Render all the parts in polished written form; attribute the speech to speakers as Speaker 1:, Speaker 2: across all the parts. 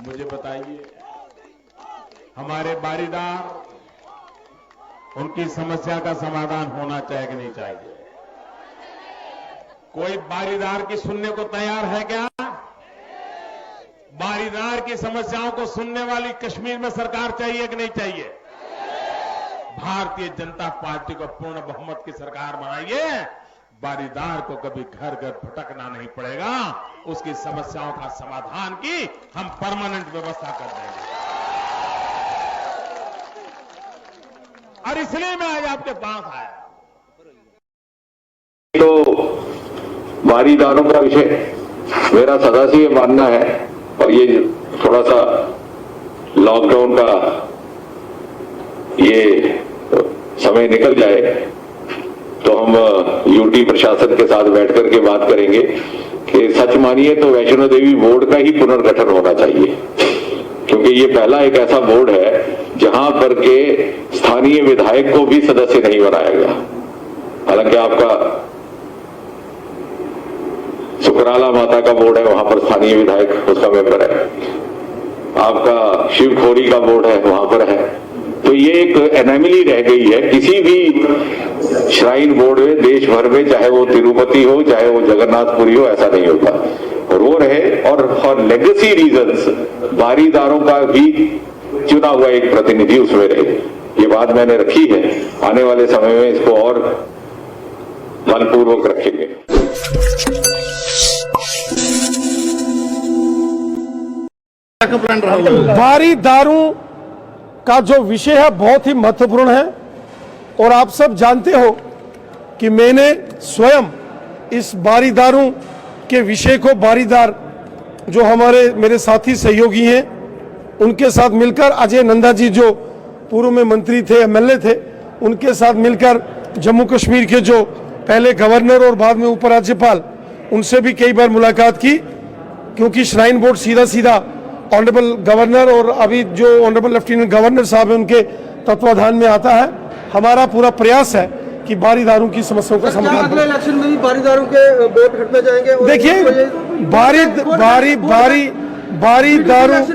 Speaker 1: मुझे बताइए, हमारे बारीदार, उनकी समस्या का समाधान होना चाहिए कि नहीं चाहिए? कोई बारीदार की सुनने को तैयार है क्या? बारीदार की समस्याओं को सुनने वाली कश्मीर में सरकार चाहिए कि नहीं चाहिए? भारतीय जनता पार्टी को पूर्ण बहुमत की सरकार बनाइए, बारीदार को कभी घर घर भटकना नहीं पड़ेगा, उसकी समस्याओं का समाधान की हम परमानेंट व्यवस्था कर देंगे। और इसलिए मैं आज आपके पास आया।
Speaker 2: तो बारीदारों का विषय मेरा सदा से ये मानना है, और ये थोड़ा सा लॉकडाउन का ये समय निकल जाए तो हम यूटी प्रशासन के साथ बैठ करके बात करेंगे कि सच मानिए तो वैष्णो देवी बोर्ड का ही पुनर्गठन होना चाहिए, क्योंकि ये पहला एक ऐसा बोर्ड है जहां पर के स्थानीय विधायक को भी सदस्य नहीं बनाया गया। हालांकि आपका सुकराला माता का बोर्ड है, वहां पर स्थानीय विधायक उसका मेंबर है, आपका शिवखोरी का बोर्ड है, वहां पर है। तो ये एक एनोमली रह गई है। किसी भी श्राइन बोर्ड में देश भर में, चाहे वो तिरुपति हो चाहे वो जगन्नाथपुरी हो, ऐसा नहीं होता, और वो रहे। और फॉर लेगेसी रीजंस बारीदारों का भी चुना हुआ एक प्रतिनिधि उसमें रहे। ये बात मैंने रखी है, आने वाले समय में इसको और बलपूर्वक रखेंगे।
Speaker 3: बारीदारों का जो विषय है बहुत ही महत्वपूर्ण है, और आप सब जानते हो कि मैंने स्वयं इस बारीदारों के विषय को, बारीदार जो हमारे मेरे साथी सहयोगी हैं उनके साथ मिलकर, अजय नंदा जी जो पूर्व में मंत्री थे, एमएलए थे, उनके साथ मिलकर, जम्मू कश्मीर के जो पहले गवर्नर और बाद में उपराज्यपाल, उनसे भी कई बार मुलाकात की, क्योंकि श्राइन बोर्ड सीधा सीधा ऑनरेबल गवर्नर और अभी जो ऑनरेबल लेफ्टिनेंट गवर्नर साहब है उनके तत्वाधान में आता है। हमारा पूरा प्रयास है कि बारीदारों की समस्याओं का समाधान
Speaker 4: अगले इलेक्शन में भी बारीदारों के वोट हटने जाएंगे।
Speaker 3: देखिए,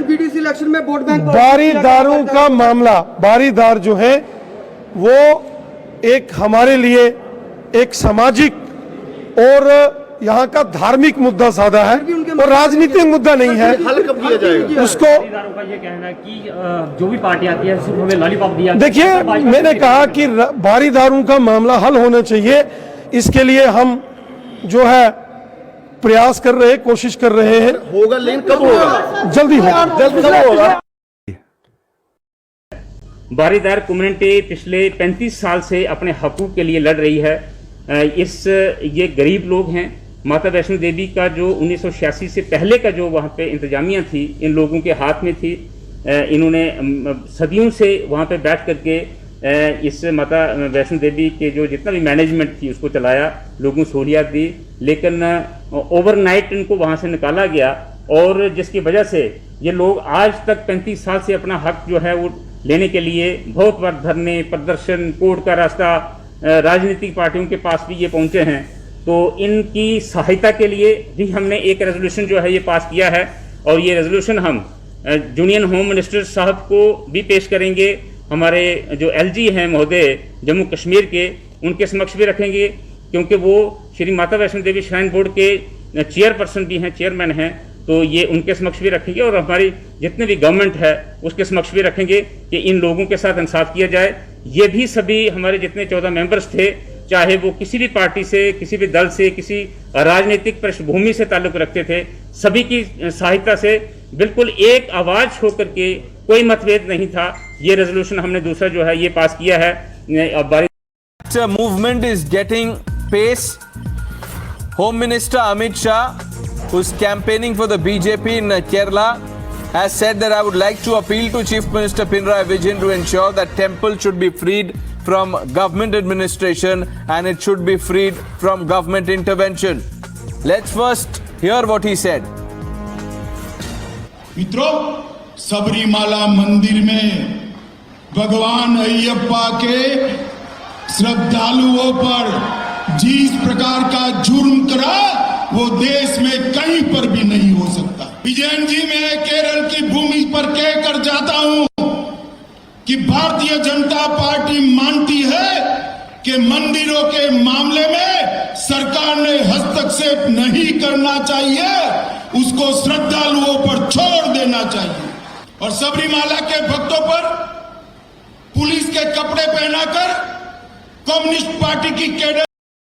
Speaker 4: बीडीसी इलेक्शन में वोट बैंक,
Speaker 3: बारीदारों का मामला, बारीदार जो है वो एक हमारे लिए एक सामाजिक और यहाँ का धार्मिक मुद्दा साधा है, और राजनीतिक मुद्दा नहीं है।
Speaker 4: हल कब किया जाएगा?
Speaker 3: उसको
Speaker 5: बारीदारों का ये कहना है कि जो भी पार्टी आती है सिर्फ हमें लॉलीपॉप दिया।
Speaker 3: देखिए, मैंने कहा कि बारीदारों का मामला हल होना चाहिए, इसके लिए हम जो है प्रयास कर रहे हैं, कोशिश कर रहे हैं।
Speaker 4: होगा, लेकिन कब होगा?
Speaker 3: जल्दी होगा।
Speaker 4: कब होगा?
Speaker 5: बारीदार कम्युनिटी पिछले 35 साल से अपने हकूक के लिए लड़ रही है। ये गरीब लोग हैं। माता वैष्णो देवी का जो 1986 से पहले का जो वहाँ पे इंतजामिया थी, इन लोगों के हाथ में थी। इन्होंने सदियों से वहाँ पे बैठ करके इस माता वैष्णो देवी के जो जितना भी मैनेजमेंट थी उसको चलाया, लोगों को सहूलियत दी, लेकिन ओवरनाइट इनको वहाँ से निकाला गया, और जिसकी वजह से ये लोग आज तक 35 साल से अपना हक जो है वो लेने के लिए बहुत बार धरने, प्रदर्शन, कोर्ट का रास्ता, राजनीतिक पार्टियों के पास भी ये पहुंचे हैं। तो इनकी सहायता के लिए भी हमने एक रेजोल्यूशन जो है ये पास किया है, और ये रेजोल्यूशन हम यूनियन होम मिनिस्टर साहब को भी पेश करेंगे। हमारे जो एलजी हैं महोदय जम्मू कश्मीर के, उनके समक्ष भी रखेंगे, क्योंकि वो श्री माता वैष्णो देवी श्राइन बोर्ड के चेयरपर्सन भी हैं, चेयरमैन हैं। तो ये उनके समक्ष भी रखेंगे, और हमारी जितने भी गवर्नमेंट है उसके समक्ष भी रखेंगे कि इन लोगों के साथ इंसाफ किया जाए। ये भी सभी हमारे जितने 14 मेंबर्स थे, चाहे वो किसी भी पार्टी से, किसी भी दल से, किसी राजनीतिक पृष्ठभूमि से ताल्लुक रखते थे, सभी की सहायता से बिल्कुल एक आवाज होकर के, कोई मतभेद नहीं था। ये रेजोल्यूशन हमने दूसरा जो है ये पास किया है।
Speaker 6: Movement is getting pace. Home Minister Amit Shah, who's campaigning for the BJP in Kerala, has said that I would like to appeal to Chief Minister Pinarayi Vijayan to ensure that temple should be freed from government administration and it should be freed from government intervention. Let's first hear what he said.
Speaker 7: मित्रों, सबरीमाला मंदिर में भगवान अय्यप्पा के श्रद्धालुओं पर जिस प्रकार का जुर्म करा वो देश में कहीं पर भी नहीं हो सकता। विजयन जी, मैं केरल की चाहता हूं कि भारतीय जनता पार्टी मानती है कि मंदिरों के मामले में सरकार ने हस्तक्षेप नहीं करना चाहिए, उसको श्रद्धालुओं पर छोड़ देना चाहिए। और सबरीमाला के भक्तों पर पुलिस के कपड़े पहनाकर कम्युनिस्ट पार्टी की कैडर